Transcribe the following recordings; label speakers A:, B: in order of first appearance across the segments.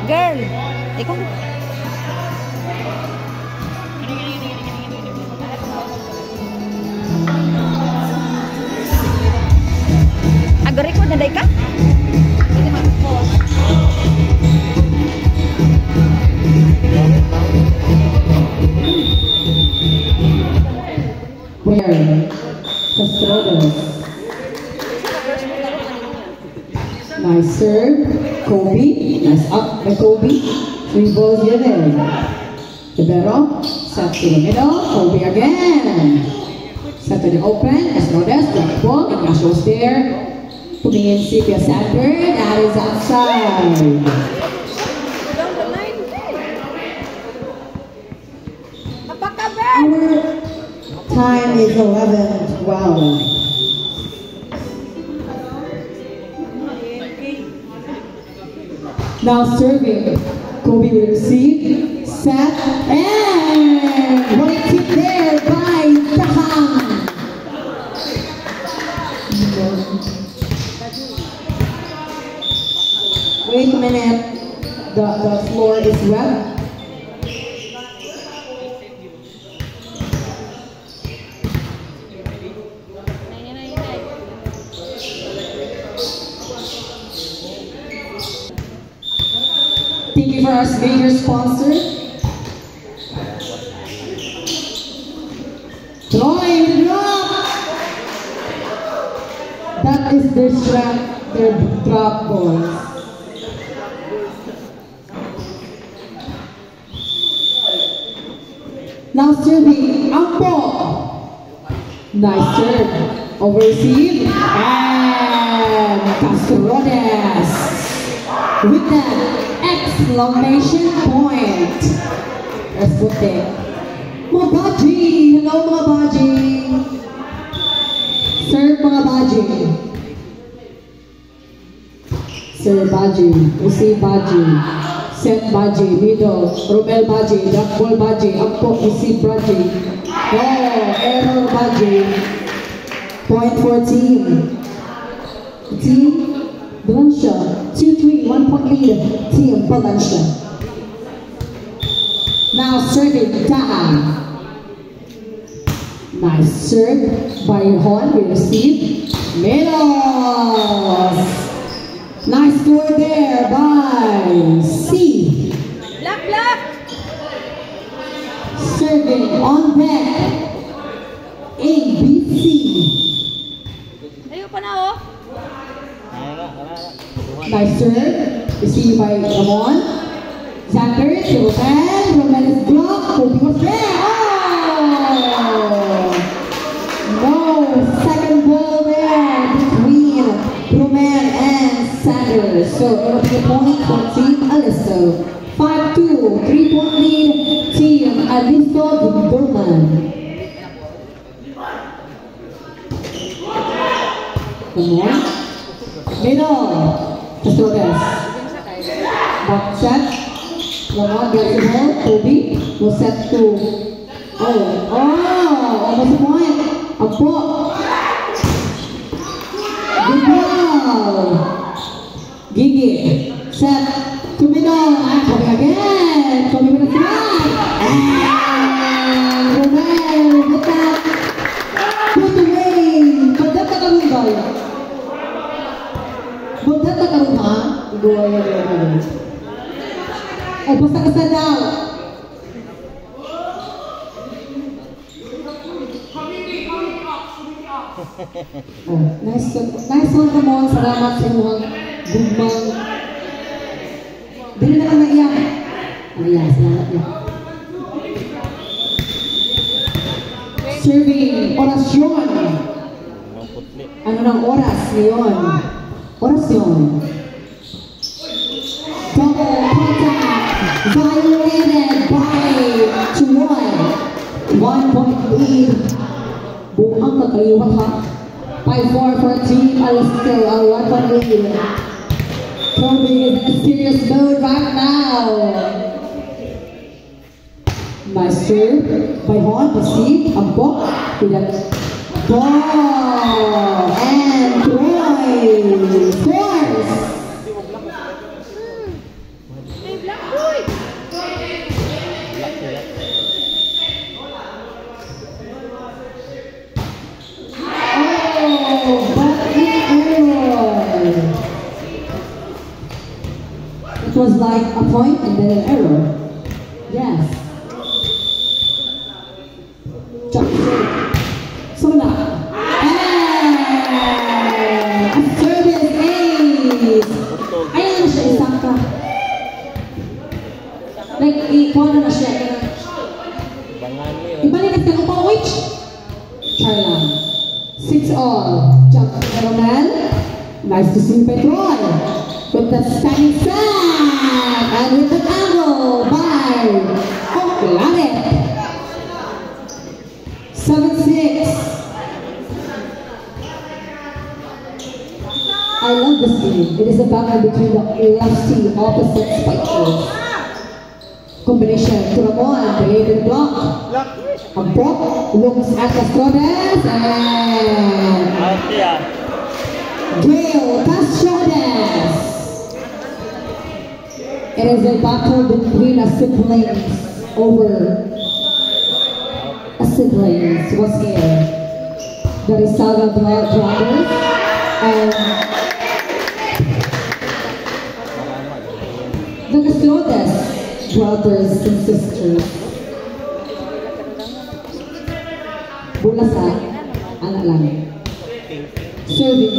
A: Girl. Ikaw. Agari-record na day ka?
B: Where? Castrodas. Nice serve. Kobe. Nice up by Kobe. 3 balls given. Libero. Set to the middle. Kobe again. Set to the open. Castrodas. Drop ball. Ignacio was there. Putting in Sepia Sandberg. That is outside. Our time is 11:12. Now serving. Kobe will receive. Set. And what a kick there by Tahang. Wait a minute. The floor is wet. Thank you for our major sponsor. Throwing the drop. That is their drop ball. Now serving, Ampo. Nice serve. Over receive. And Castrodas. With that exclamation point. Let's put it. Mga Baji! Hello mga Baji! Serve mga Baji. Serve Baji. Receive Baji. Set Baji. Middle. Romel Baji. Drop ball Baji. Ampo. Receive Baji. Oh, error Baji. Point for team. Team Valencia. 2-3. 1 point lead. Team Valencia. Now serving Taha. Nice serve by Hon. We receive. Middle. Nice score there by C.
A: Black.
B: Serving on deck. ABC.
A: Ayaw pa na oh.
B: Nice serve. Received by Ramon. Xander to Romel. Romel is blocked. Kobe was there. Oh! No second ball there between Romel and Xander. So it will be a point for Team Aliso. 5-2. 3-point lead. Team Aliso Burman. Come on. Middle. Castrodas. Back set. Ramon gets the ball. Kobe will set to. Almost a point. Ampo. Good ball. Gigi. Set to middle. Kobe again. Kobe with a strike. And Romel with that. Put away. Badat na karungal. Badat na karungal ha? Igawa yan. Oh, basta daw. Oh, nice one, Ramon. Salamat sa inyong gugmang. Dili na lang naiyak. Ayan, salamat niya. Serving orasyon. Ano ng oras ngayon? Orasyon. Double contact. Violated by Churoy. 1 point lead. Buang kakaliwat ha. 5-4 for Team Aliso. 1 point lead. Kobe is in a serious mode right now. Nice serve by Hon. Receive. Ampo. Tidak. Ball. And Troy scores. Oh, but an error. It was like a point and then an error. Yes. Jump straight. So now. And a service ace. Ayun na siya, isangka. Like, ikuha na siya. Ibalik ka ng which? Try lang. 6 all. Jump Roman. Nice to see Petrol. With the standing set. And with the angle by Lanet. 7-6. I love this game. It is a battle between the lefty opposite spikers. Combination to Ramon, created block. A block looks at Castrones and Gail Castrones. It is a battle between a siblings over a siblings. What's here? The Rizaga brothers and the Castrones brothers and sisters. Bulasa, anak lang. Serving.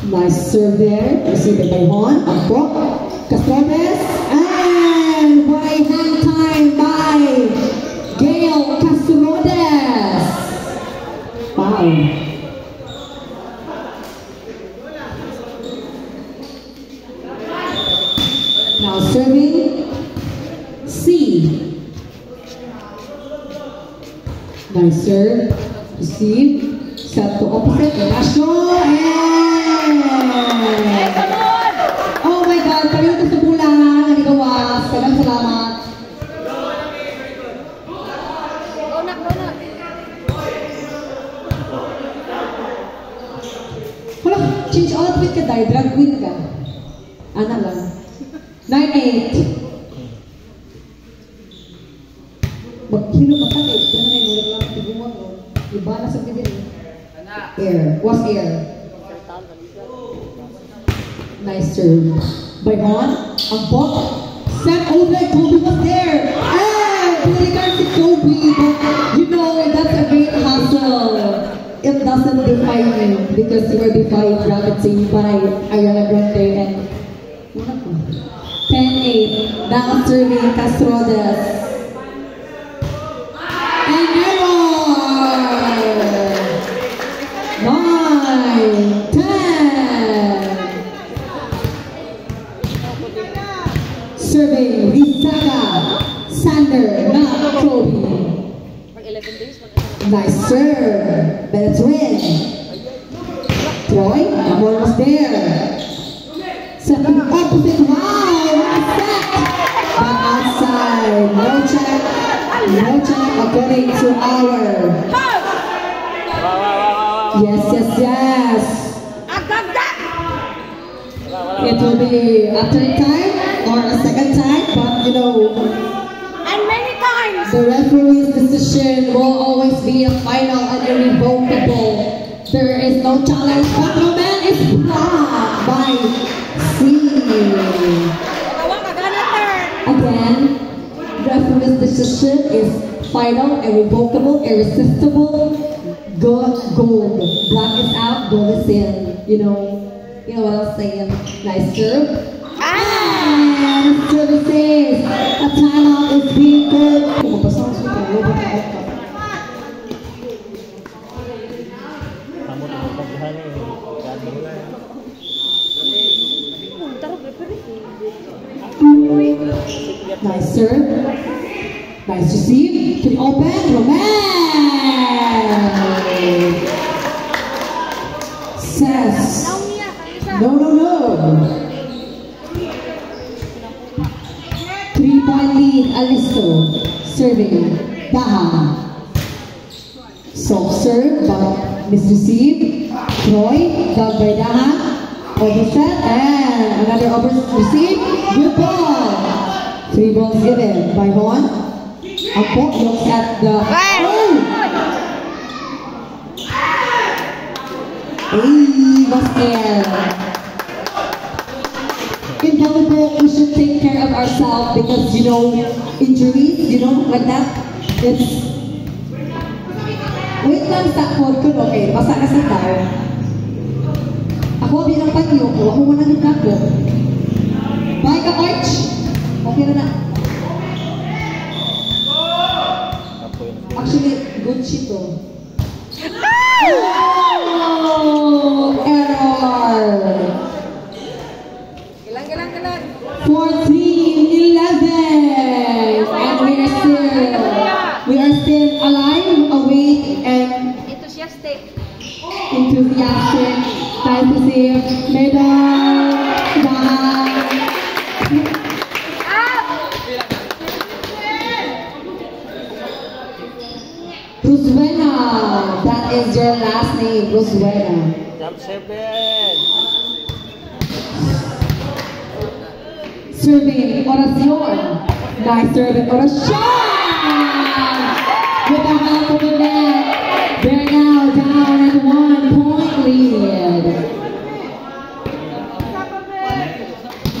B: Nice serve there. Received by Juan. Ampok. Castrones. And right hand time by Gail Castrones. Wow. Now serving C. Nice serve. Receive. Set to opposite. Relasyon. And oh my God. Kami ito sa bulang. Nagawas. Kailang salamat. Wala. Change outfit ka dahil. Drag queen ka. Ana lang. 9-8. Maghilo ka sa tayo. Kaya na may mula lang tibungan mo. Iba na sa pwede rin. Air. What's air? Nice serve. By Juan. Ampok. Set over. Kobe was there. And pinalikan si Kobe. But you know, that's a great hustle. It doesn't define you. Because you were defined gravity by Ariana Grande and 10-8. Now serving Castrones. And error! 9, 10. Serving Rizaga, Sander, not Kobe. Nice serve. Better win. Troy, Ramon was there. Setting opposite. Wow, what a set! But outside, no check. No check according to our. Yes. It will be a third time or a second time, but you know.
A: And many times.
B: The referee's decision will always be a final and irrevocable. There is no challenge. But Roman is blocked by C. Again. Referee's decision is final, irrevocable, irresistible. Gold. Black is out, gold is in. You know what I'm saying? Nice serve. And services. A timeout is being called. Nice serve. Nice receive. To the open. Roman. Says. No. 3-point lead. Alisto. Serving. Daha. Soft serve. But misreceived. Troy. Dug by Daha. Overset and another receive. Good ball. 3 balls given by Hon. Ampo looks at the... In volleyball, we should take care of ourselves because, you know, injuries, you know, like that. It's... Wait lang sa phone ko, okay? Basta ka sa tao. Ako, bilang panyo ko, ako wala ng kako. Bye ka, Arch! Okay na na. Actually, good shit to. Oh! Error! 14-11! And we are still alive, awake, and enthusiastic. Nice to see you. Medal! Down! Rosuena, that is your last name, Rosuena.
C: Jump 7.
B: Serving, Oracion. Nice serving, Oracion! With the help of the net, they're now down at 1-point lead.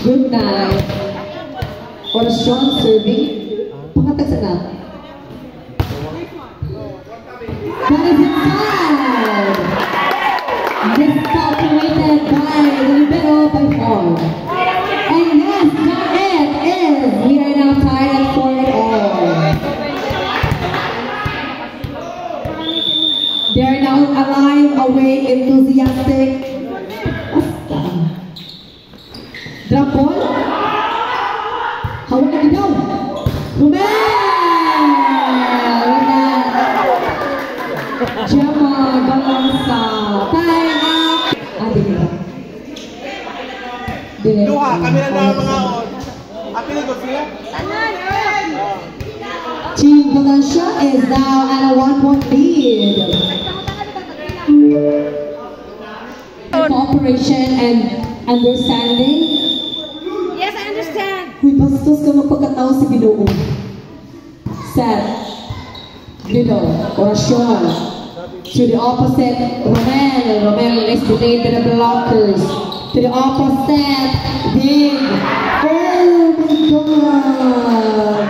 B: Good night. Oracion serving. Pangatag na. That is inside. Miscalculated by the libero by 4. And yes, that it is. We are now tied at 4-all. They are now alive, awake, enthusiastic. Basta. Drop ball. Hawak na daw. Gemma Balansa. Time up. Dili.
C: Duha, kami na mga on. Apili ko sila.
B: Team Valencia is now at a 1-point lead. Cooperation and understanding.
A: Yes, I understand.
B: Uy, bastos ka magpagkatao sa Ginoo. Set. Oracion. To the opposite, Romel. Romel is delayed by the blockers. To the opposite, Big. Oh my God.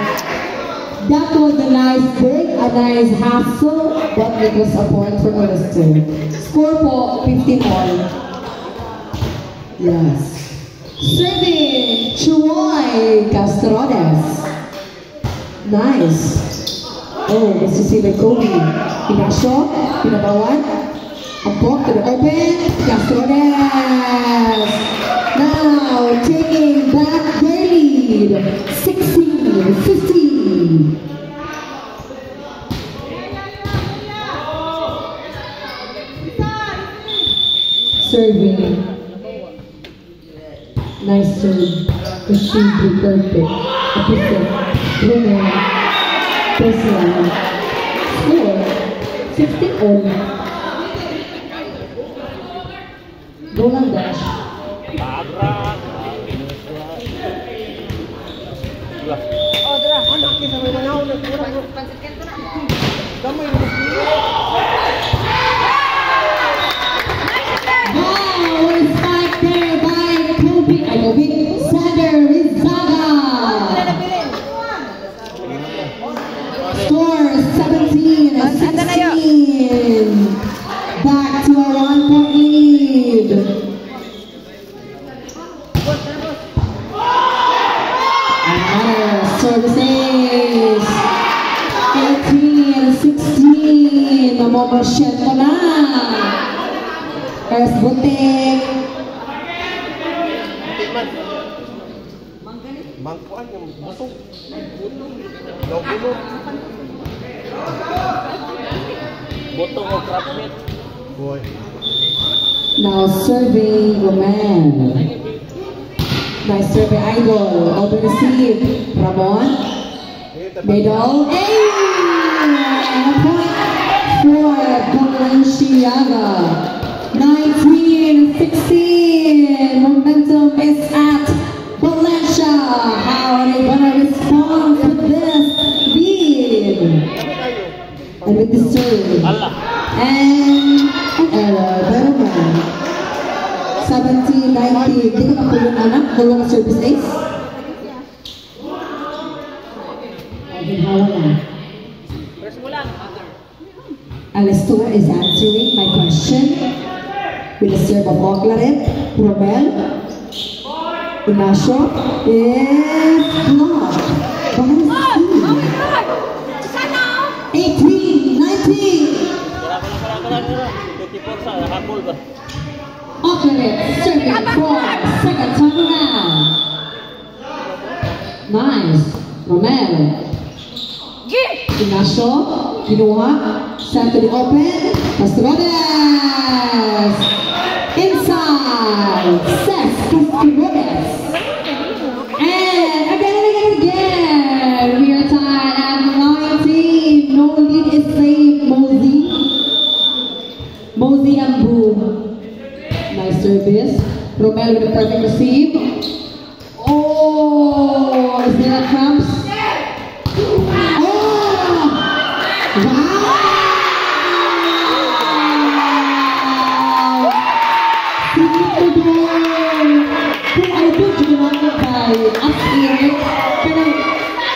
B: That was a nice Big, a nice hustle, but it was a point for Augustine. Score for 15-all. Yes. Serving, Chuoy Castrones. Nice. Oh, this is even Kobe. Pinasok, pinabawan. Ampok to the open. Castrones. Now taking back their lead. 16-15. Serving. Nice serve. Received perfect. Opposite. Bruno. Personal. Score. 15-all. Goal lang dash.
C: Anak kita may nangaw na kurang. Damay na.
B: Wow, what a spike there by Kobe. Sander Rizaga. Score 17-16. Back to a 1-point lead. Another services. 18-16. Mamamasyat ko na. First butik.
C: Mangkuan yung busog. Lobulo. Botong o krapit. Boy.
B: Now serving Roman. Nice serving Idol. Over receive. Ramon. Middle. Hey! And a point for Balenciaga. 19 17-16. Momentum is at Valencia. How are they gonna respond to this lead? And with the serve. And an error. Better man. 17-19. Hindi ko na kulong anak. Kulong ang service ace. Ginhawa na. Alisto is answering my question with a serve of Oclaret. Romel. Ignacio is blocked. Behind the 18-19. Oclaret serving for second time around. Nice. Romel. Ignacio, kinuha, sent to the open, Castrones, inside, Cesc Castrones, and again, we are tied at 19, no lead is saved, Mosey and Boom, nice service, Romel with a perfect receive, oh, is there a cramps?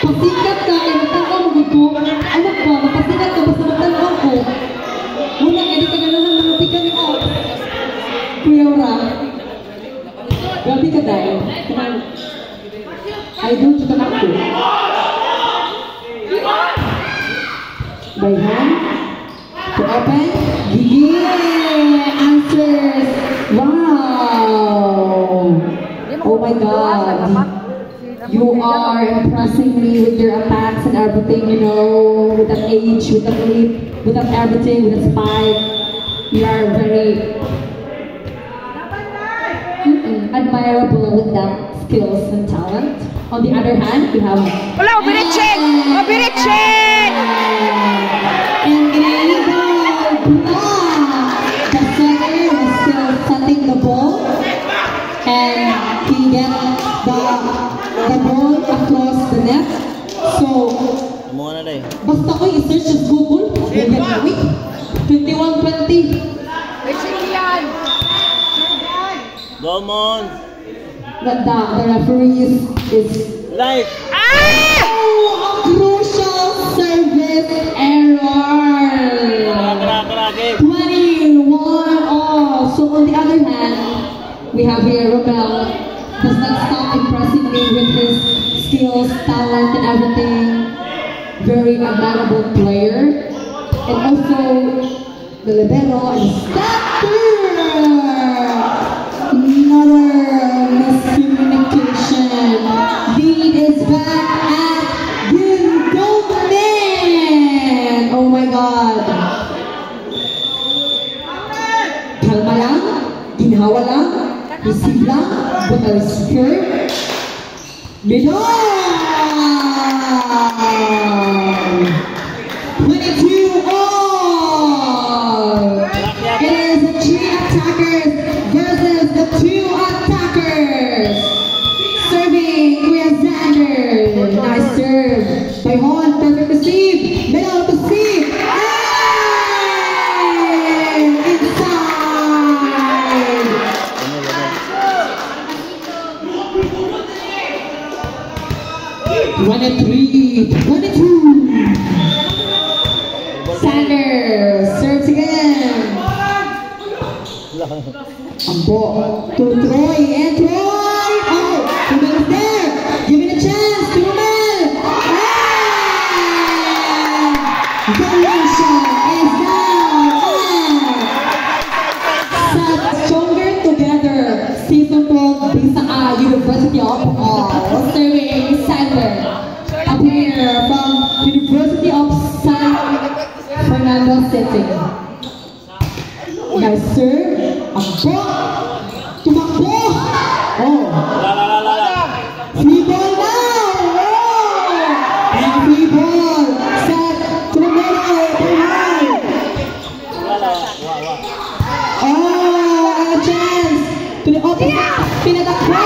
B: Pasikat ka, matanggaw mo ito. Ano ba? Mapasikat ka, basta matanggaw ko. Muna, hindi ka gano'n ng manutikan ni O. Kuya Ora. Grabe ka dahil. I do to tanak ko. By hand. To open. Gigi. Answers. Wow. Oh my God. You are impressing me with your attacks and everything, you know, with that age, with that leap, with that everything, with that spike. You are very admirable with that skills and talent. On the other hand, you have...
A: Wala, Obirichen! Obirichen!
B: And the center is still setting the ball. And he gets the ball across the net. So, basta ko i-search sa Google, ganyan kami. 21-20.
D: Domon.
B: The referee is
D: Live.
B: Oh, a crucial service error. 21 all. So on the other hand, we have here Romel. Does not stop impressing me with his skills, talent, and everything. Very admirable player. And also the libero and the stopper. Another miscommunication. Lead is back at Gindoman. Oh my God. Kalma lang, ginhawa lang, receive lang, but I was scared. Middle! 22 all! It is the 3 attackers versus the 2 attackers. Serving Kuya Xander. Nice serve by Hon. Perfect receive. Middle to receive. And inside. 23-22. Xander serves again. Ambo to Troy, and Troy! Oh, Romel is there! Giving a chance to Romel! And Valencia is now set stronger together. Season 12, Bisaka University of serving Xander. A player from University of San Fernando City. Nice serve. Ambo. Tumakbo. Oh. Free ball now. Oh. And free ball. Set to the middle. Oh, and a chance. pinadakpan.